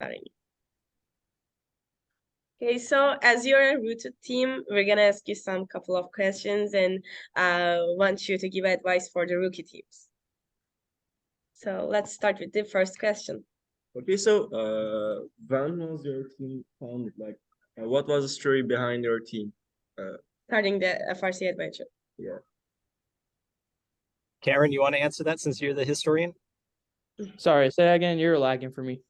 starting. Okay, so as you're a rooted team, we're gonna ask you some couple of questions and want you to give advice for the rookie teams. So let's start with the first question. Okay, so when was your team founded? Like, what was the story behind your team? Starting the FRC adventure. Yeah. Cameron, you want to answer that since you're the historian? Sorry, say that again. You're lagging for me.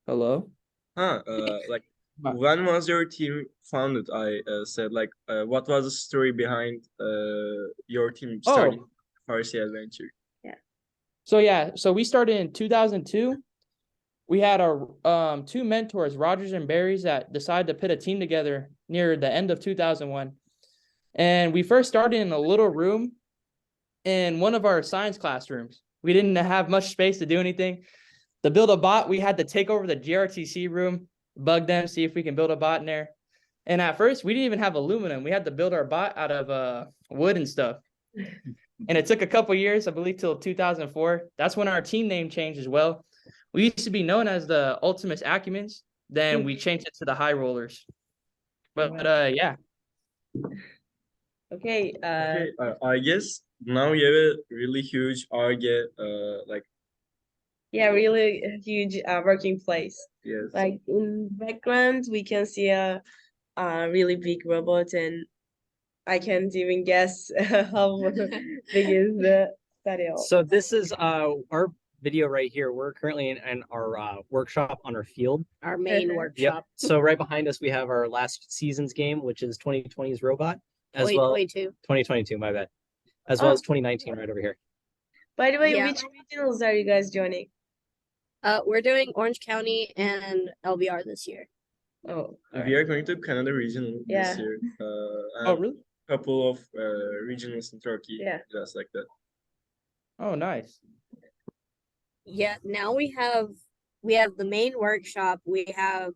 Hello? Like, when was your team founded? I said, like, what was the story behind your team starting FRC adventure? So we started in 2002. We had our two mentors, Rogers and Barry's, that decided to put a team together near the end of 2001. And we first started in a little room in one of our science classrooms. We didn't have much space to do anything. To build a bot, we had to take over the GRTC room, bug them, see if we can build a bot in there. And at first, we didn't even have aluminum. We had to build our bot out of wood and stuff. And it took a couple years, I believe, till 2004. That's when our team name changed as well. We used to be known as the Ultimates Acumens. Then we changed it to the High Rollers. But yeah. Okay. I guess now you have a really huge RG, like. Yeah, really huge working place. Yes. Like in background, we can see a really big robot, and I can't even guess how big is the study hall. So this is our video right here. We're currently in our workshop on our field. Our main workshop. Yep. So right behind us, we have our last season's game, which is 2020's robot. As 2022, my bad. As well as 2019 right over here. By the way, which regionals are you guys joining? We're doing Orange County and LBR this year. Oh, we are going to Canada regional this year. Oh, really? A couple of regionals in Turkey. Yeah. Just like that. Oh, nice. Yeah, now we have the main workshop. We have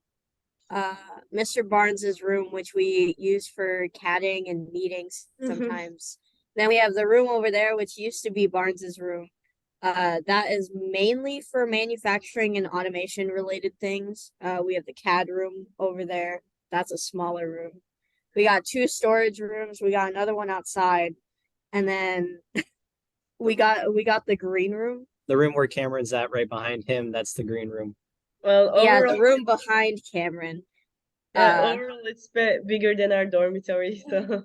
Mr. Barnes's room, which we use for catting and meetings sometimes. Then we have the room over there, which used to be Barnes's room. That is mainly for manufacturing and automation related things. We have the CAD room over there. That's a smaller room. We got 2 storage rooms. We got another one outside, and then we got the green room. The room where Cameron's at, right behind him, that's the green room. Well, overall, the room behind Cameron. Overall, it's bigger than our dormitory, so.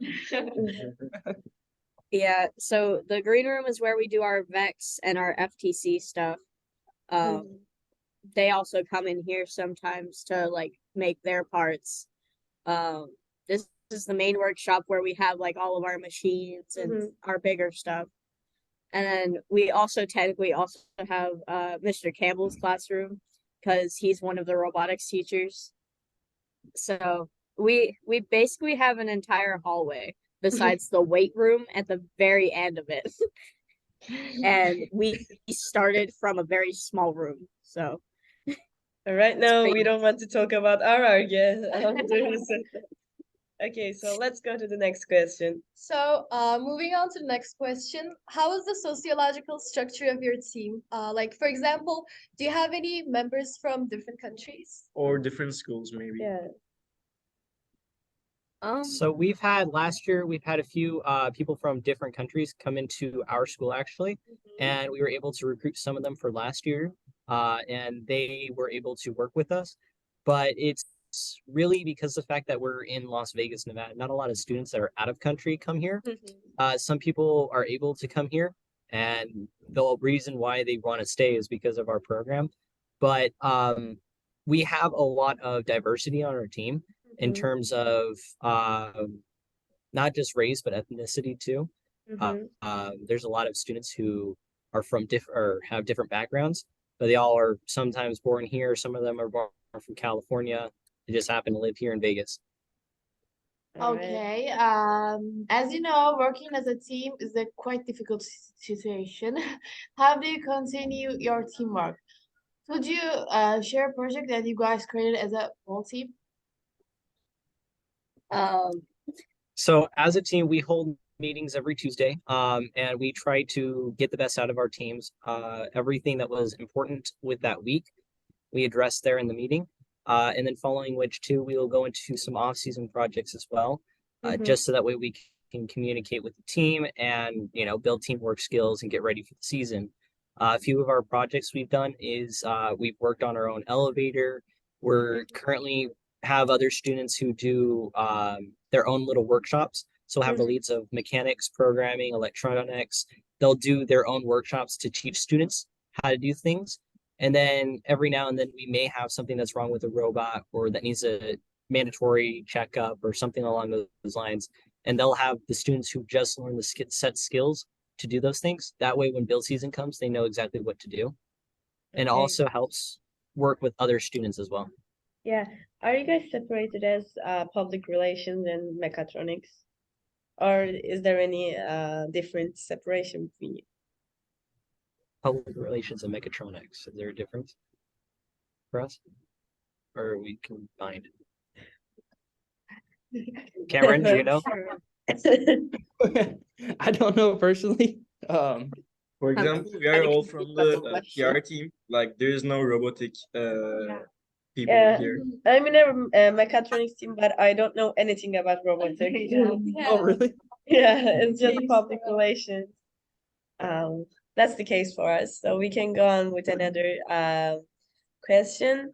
Yeah, so the green room is where we do our VEX and our FTC stuff. They also come in here sometimes to like make their parts. This is the main workshop where we have like all of our machines and our bigger stuff. And then we also technically also have Mr. Campbell's classroom because he's one of the robotics teachers. So we basically have an entire hallway besides the weight room at the very end of it. And we started from a very small room. So right now we don't want to talk about our argument. Okay, so let's go to the next question. So moving on to the next question, how is the sociological structure of your team? Like, for example, do you have any members from different countries? Or different schools, maybe. Yeah. So last year, we've had a few people from different countries come into our school, actually, and we were able to recruit some of them for last year, and they were able to work with us. But it's really because of the fact that we're in Las Vegas, Nevada. Not a lot of students that are out of country come here. Some people are able to come here, and the reason why they want to stay is because of our program. But we have a lot of diversity on our team in terms of not just race, but ethnicity too. There's a lot of students who are from have different backgrounds, but they all are sometimes born here. Some of them are born from California. They just happen to live here in Vegas. Okay. As you know, working as a team is a quite difficult situation. How do you continue your teamwork? Could you share a project that you guys created as a whole team? So as a team, we hold meetings every Tuesday. And we try to get the best out of our teams. Everything that was important with that week, we address there in the meeting. And then following which too, we will go into some off-season projects as well, just so that way we can communicate with the team and, you know, build teamwork skills and get ready for the season. A few of our projects we've done is we've worked on our own elevator. We're currently have other students who do their own little workshops. So we'll have the leads of mechanics, programming, electronics. They'll do their own workshops to teach students how to do things. And then every now and then we may have something that's wrong with a robot or that needs a mandatory checkup or something along those lines. And they'll have the students who just learned the set skills to do those things. That way, when build season comes, they know exactly what to do. And it also helps work with other students as well. Yeah. Are you guys separated as public relations and mechatronics? Or is there any different separation between you? Public relations and mechatronics. Is there a difference for us? Or are we combined? Cameron, do you know? I don't know personally. For example, we are all from the PR team. Like, there is no robotic people here. I'm in a mechatronics team, but I don't know anything about robotics. Oh, really? Yeah, it's just public relations. That's the case for us. So we can go on with another question.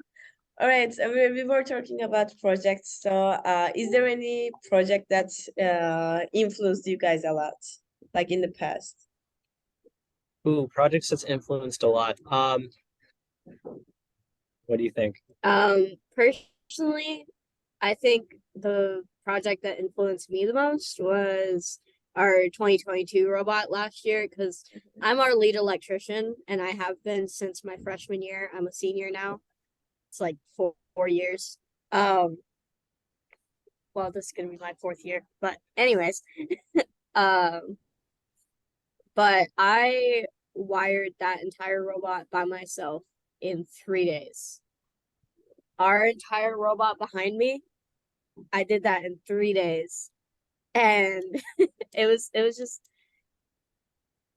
All right, so we were talking about projects. So is there any project that influenced you guys a lot, like in the past? Ooh, projects that's influenced a lot. What do you think? Personally, I think the project that influenced me the most was our 2022 robot last year, because I'm our lead electrician and I have been since my freshman year. I'm a senior now. It's like four years. Well, this is gonna be my 4th year, but anyways, but I wired that entire robot by myself in 3 days. Our entire robot behind me, I did that in 3 days, and it was just,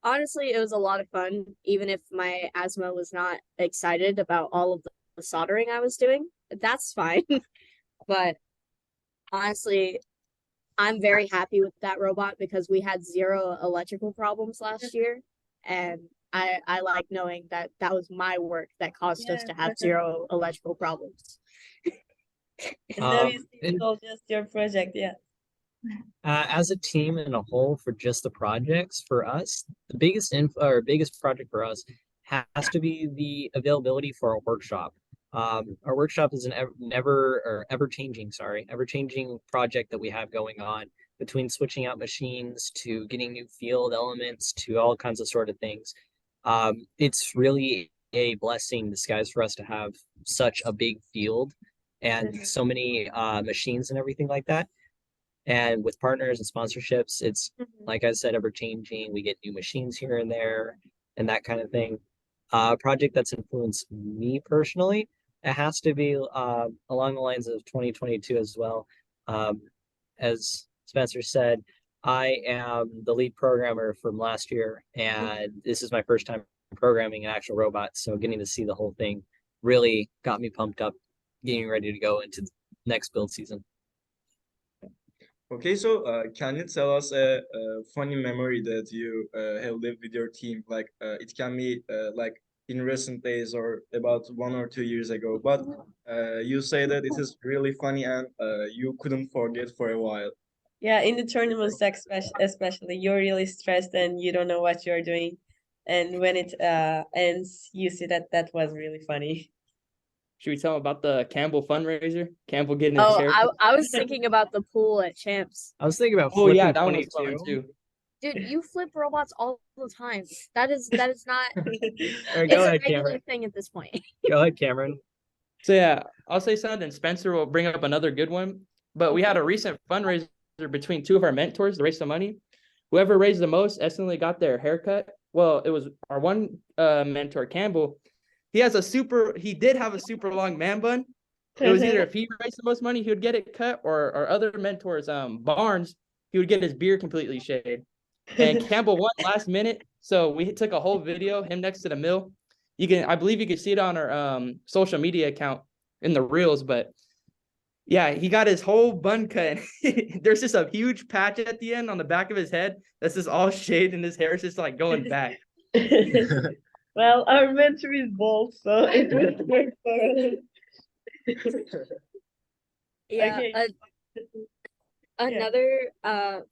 honestly, it was a lot of fun, even if my asthma was not excited about all of the soldering I was doing. That's fine. But honestly, I'm very happy with that robot because we had 0 electrical problems last year, and I like knowing that that was my work that caused us to have 0 electrical problems. And now you see it's all just your project, yeah. As a team and a whole, for just the projects, for us, the biggest project for us has to be the availability for our workshop. Our workshop is an ever changing project that we have going on, between switching out machines to getting new field elements to all kinds of sort of things. It's really a blessing in disguise for us to have such a big field and so many machines and everything like that. And with partners and sponsorships, it's like I said, ever changing. We get new machines here and there and that kind of thing. A project that's influenced me personally, it has to be along the lines of 2022 as well. As Spencer said, I am the lead programmer from last year, and this is my first time programming an actual robot. So getting to see the whole thing really got me pumped up, getting ready to go into the next build season. Okay, so can you tell us a funny memory that you have lived with your team? Like, it can be like in recent days or about 1 or 2 years ago, but you say that it is really funny and you couldn't forget for a while. Yeah, in the tournaments especially, you're really stressed and you don't know what you're doing. And when it ends, you see that was really funny. Should we tell them about the Campbell fundraiser? Campbell getting his hair. I was thinking about the pool at Champs. I was thinking about Oh yeah, flipping that one was 22. fun too. Dude, you flip robots all the time. That is not. All right, It's go a ahead, regular Cameron. thing at this point. Go ahead, Cameron. So yeah, I'll say something. Spencer will bring up another good one. But we had a recent fundraiser between 2 of our mentors to raise some money. Whoever raised the most instantly got their haircut. Well, it was our one mentor, Campbell. He did have a super long man bun. It was either if he raised the most money, he would get it cut, or our other mentors, Barnes, he would get his beard completely shaved. And Campbell won last minute, so we took a whole video, him next to the mill. I believe you can see it on our social media account in the reels, but yeah, he got his whole bun cut. There's just a huge patch at the end on the back of his head that's just all shaved, and his hair is just like going back. Well, our mentor is bald, so it will work for us. Yeah. Okay. Another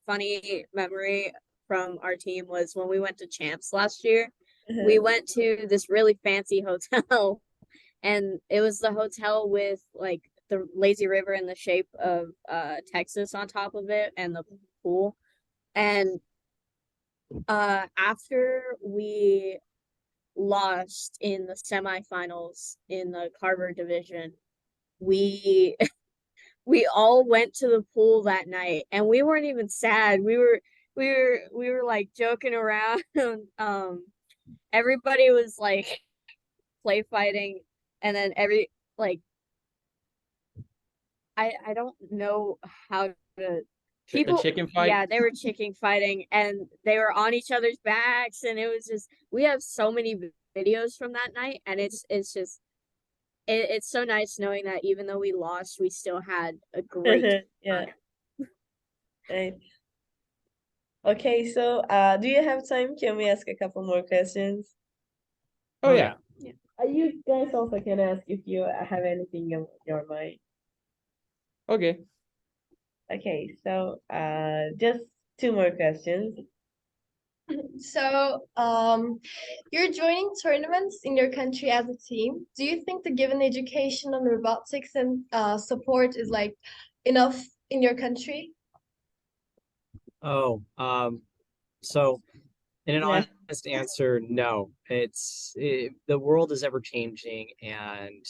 funny memory from our team was when we went to Champs last year. We went to this really fancy hotel, and it was the hotel with like the lazy river in the shape of Texas on top of it and the pool. And after we lost in the semifinals in the Carver division, we we all went to the pool that night, and we weren't even sad. We were like joking around. Everybody was like play fighting, and then I don't know how to A chicken fight. Yeah, they were chicken fighting, and they were on each other's backs, and it was just, we have so many videos from that night, and it's so nice knowing that even though we lost, we still had a great Yeah. Right. Okay, so do you have time? Can we ask a couple more questions? Oh yeah. You guys also can ask if you have anything in your mind. Okay. Okay, so just two more questions. So, you're joining tournaments in your country as a team. Do you think the given education on robotics and support is like enough in your country? Oh, so in an Yeah. honest answer, no. The world is ever changing, and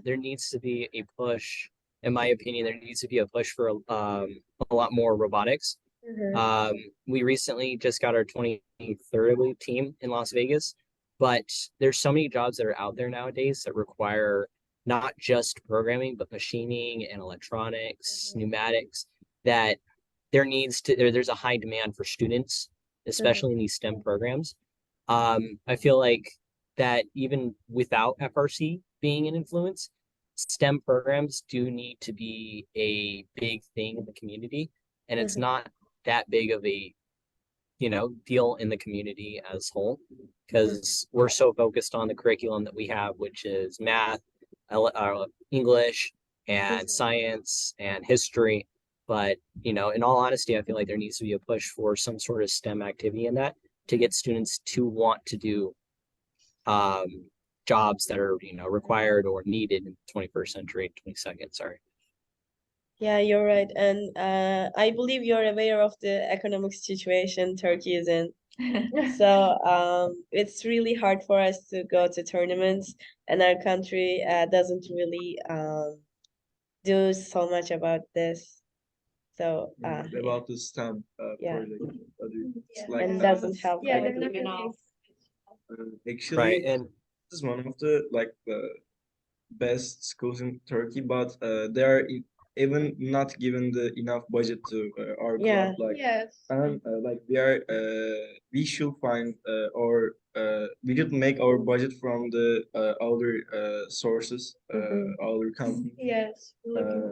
there needs to be a push. In my opinion, there needs to be a push for a lot more robotics. We recently just got our 23rd, I believe, team in Las Vegas, but there's so many jobs that are out there nowadays that require not just programming, but machining and electronics, pneumatics, that there's a high demand for students, especially in these STEM programs. I feel like that even without FRC being an influence, STEM programs do need to be a big thing in the community, and it's not that big of a deal in the community as whole, because we're so focused on the curriculum that we have, which is math, English, and science and history. But in all honesty, I feel like there needs to be a push for some sort of STEM activity in that to get students to want to do jobs that are required or needed in the 21st century, 22nd, sorry. Yeah, you're right. And I believe you're aware of the economic situation Turkey is in. So it's really hard for us to go to tournaments, and our country doesn't really do so much about this. So About the STEM Yeah. project. It's Yeah. like and doesn't help Yeah, anything. they're not enough. actually Right, and this is one of the best schools in Turkey, but they are even not given the enough budget to our Yeah. club. Yes. And we should find or we should make our budget from the other sources, other companies, Yes.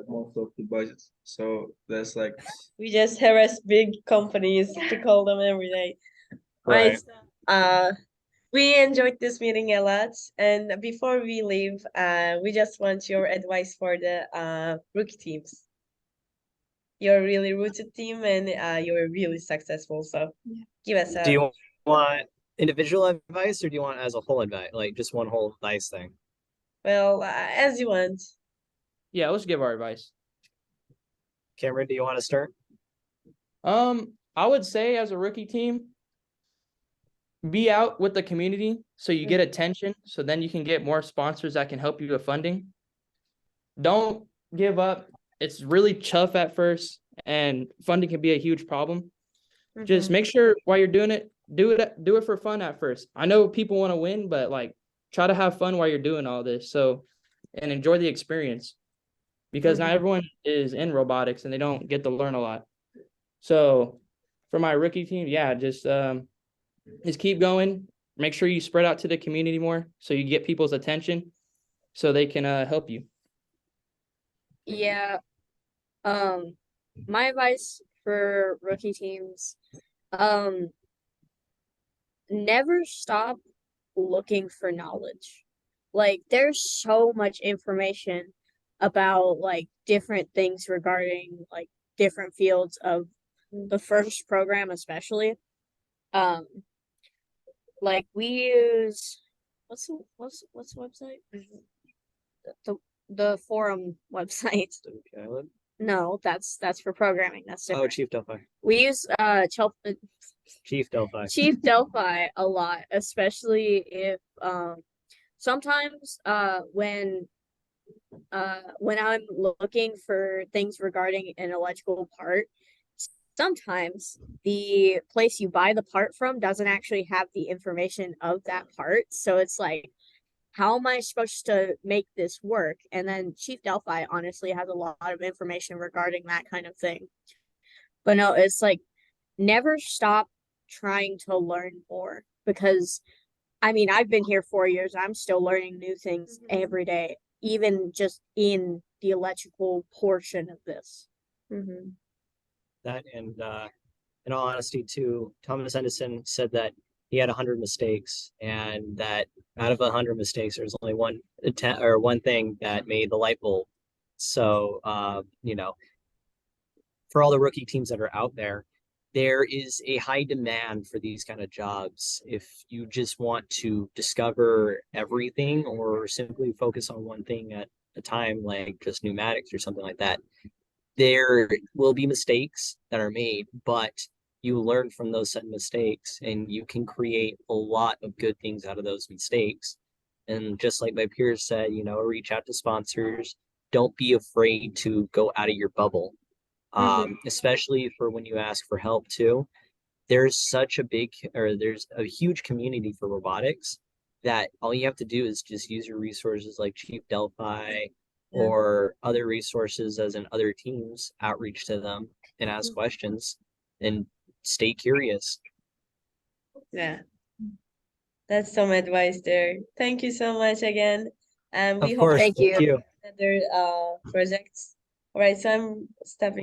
most of the budget. So that's like We just harass big companies to call them every day. Right. We enjoyed this meeting a lot, and before we leave, we just want your advice for the rookie teams. You're a really rooted team, and you're really successful. So give us do a you want individual advice, or do you want as a whole advice, like just one whole advice thing? as you want. Yeah, let's give our advice. Cameron, do you want to start? I would say as a rookie team, be out with the community so you get attention, so then you can get more sponsors that can help you with funding. Don't give up. It's really tough at first, and funding can be a huge problem. Just make sure while you're doing it, do it for fun at first. I know people want to win, but like try to have fun while you're doing all this. And enjoy the experience, because not everyone is in robotics and they don't get to learn a lot. So for my rookie team, yeah, just keep going. Make sure you spread out to the community more so you get people's attention so they can help you. Yeah. My advice for rookie teams, never stop looking for knowledge. Like there's so much information about like different things regarding like different fields of the first program especially. Like we use what's the website? The forum website. No, that's for programming. That's Oh, different. Chief Delphi. We use Chief Delphi. Chief Delphi a lot, especially if sometimes when I'm looking for things regarding an electrical part, sometimes the place you buy the part from doesn't actually have the information of that part. So it's like, how am I supposed to make this work? And then Chief Delphi honestly has a lot of information regarding that kind of thing. But no, it's like never stop trying to learn more, because I mean, I've been here 4 years. I'm still learning new things every day, even just in the electrical portion of this. That and in all honesty too, Thomas Edison said that he had 100 mistakes, and that out of 100 mistakes, there's only one thing that made the light bulb. So you know, for all the rookie teams that are out there, there is a high demand for these kind of jobs. If you just want to discover everything or simply focus on one thing at a time, like just pneumatics or something like that, there will be mistakes that are made, but you learn from those set mistakes and you can create a lot of good things out of those mistakes. And just like my peers said, you know, reach out to sponsors. Don't be afraid to go out of your bubble. Especially for when you ask for help too. There's a huge community for robotics that all you have to do is just use your resources like Chief Delphi or other resources as in other teams, outreach to them and ask questions and stay curious. Yeah. That's some advice there. Thank you so much again. And we Of hope course, Thank you. thank you. other projects. All right, so I'm stepping